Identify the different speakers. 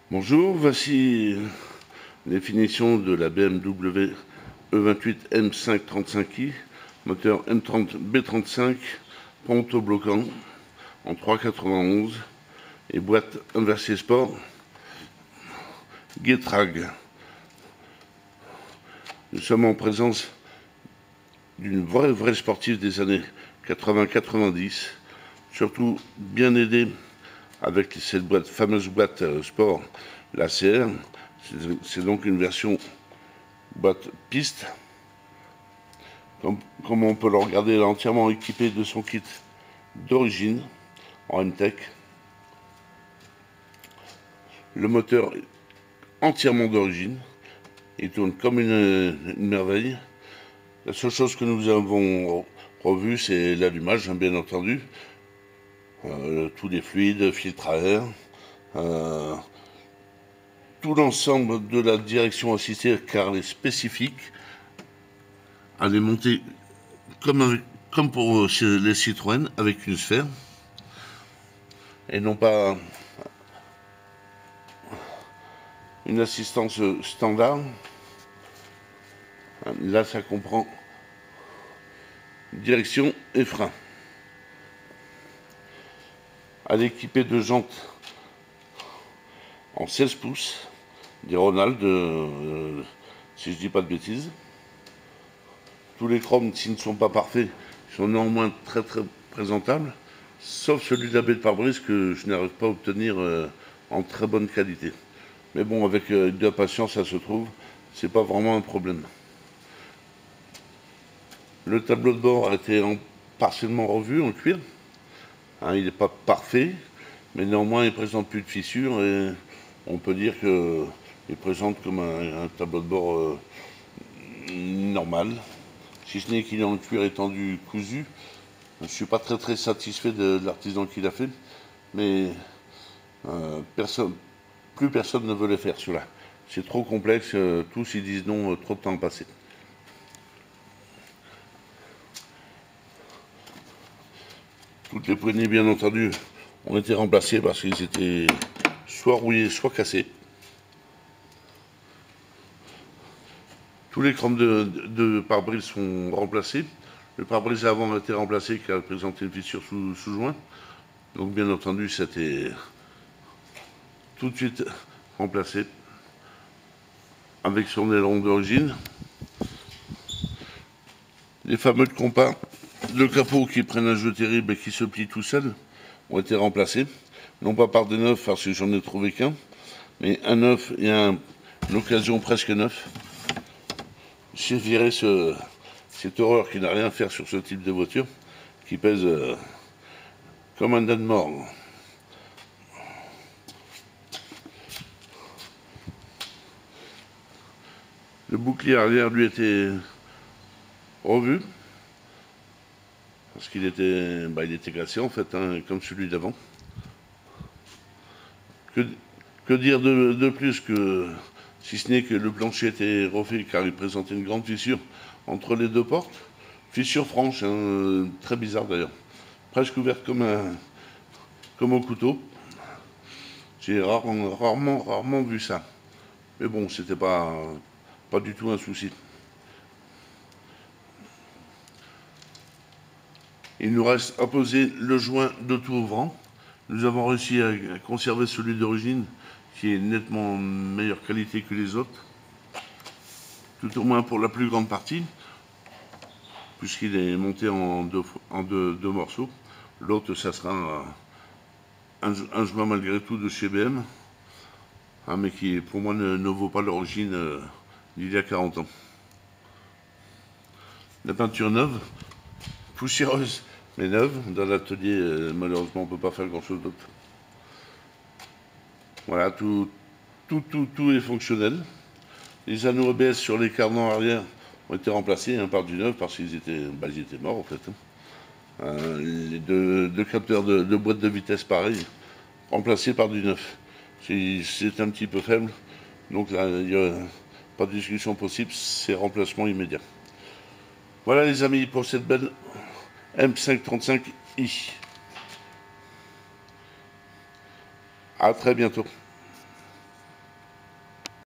Speaker 1: Bonjour, voici les finitions de la BMW E28 M535i, moteur M30 B35, pont autobloquant en 3,91 et boîte inversée sport Getrag. Nous sommes en présence d'une vraie sportive des années 80-90, surtout bien aidée avec cette fameuse boîte sport, la CR. C'est donc une version boîte piste. Comme on peut le regarder, elle est entièrement équipée de son kit d'origine en MTech. Le moteur est entièrement d'origine. Il tourne comme une merveille. La seule chose que nous avons revue, c'est l'allumage, bien entendu. Tous les fluides, filtres à air, tout l'ensemble de la direction assistée, car elle est spécifique. Elle est montée comme pour les Citroën, avec une sphère, et non pas une assistance standard. Là, ça comprend direction et frein. Elle est équipée de jantes en 16 pouces, des Ronald, si je dis pas de bêtises. Tous les chromes, s'ils ne sont pas parfaits, sont néanmoins très présentables, sauf celui de la baie de pare-brise que je n'arrive pas à obtenir en très bonne qualité. Mais bon, avec de la patience, ça se trouve, c'est pas vraiment un problème. Le tableau de bord a été partiellement revu en cuir. Il n'est pas parfait, mais néanmoins il présente plus de fissures et on peut dire qu'il présente comme un tableau de bord normal. Si ce n'est qu'il est en cuir étendu cousu. Je ne suis pas très satisfait de l'artisan qui l'a fait, mais plus personne ne veut les faire ceux-là. C'est trop complexe, tous ils disent non, trop de temps passé. Toutes les poignées, bien entendu, ont été remplacées parce qu'ils étaient soit rouillés, soit cassés. Tous les chromes de pare-brise sont remplacés. Le pare-brise avant a été remplacé car il présentait une fissure sous joint. Donc bien entendu, c'était tout de suite remplacé avec son aileron d'origine. Les fameux compas de capot qui prennent un jeu terrible et qui se plient tout seuls ont été remplacés. Non pas par des neufs, parce que j'en ai trouvé qu'un, mais un neuf et une occasion presque neuf. J'ai viré cette horreur qui n'a rien à faire sur ce type de voiture, qui pèse comme un âne mort. Le bouclier arrière lui était revu, parce qu'il était, il était cassé en fait, comme celui d'avant. Que dire de plus que, si ce n'est que le plancher était refait car il présentait une grande fissure entre les deux portes. Fissure franche, très bizarre d'ailleurs. Presque ouverte comme au couteau. J'ai rarement vu ça. Mais bon, c'était pas du tout un souci. Il nous reste à poser le joint de tout ouvrant. Nous avons réussi à conserver celui d'origine qui est nettement meilleure qualité que les autres. Tout au moins pour la plus grande partie, puisqu'il est monté en deux morceaux. L'autre, ça sera un joint malgré tout de chez BM, mais qui pour moi ne vaut pas l'origine d'il y a 40 ans. La peinture neuve, poussiéreuse mais neuve. Dans l'atelier, malheureusement, on ne peut pas faire grand-chose d'autre. Voilà, tout est fonctionnel. Les anneaux ABS sur les carnans arrière ont été remplacés par du neuf parce qu'ils étaient morts en fait. Les deux capteurs de boîte de vitesse pareil, remplacés par du neuf. C'est un petit peu faible, donc là il n'y a pas de discussion possible, c'est remplacement immédiat. Voilà les amis pour cette belle M535i. À très bientôt.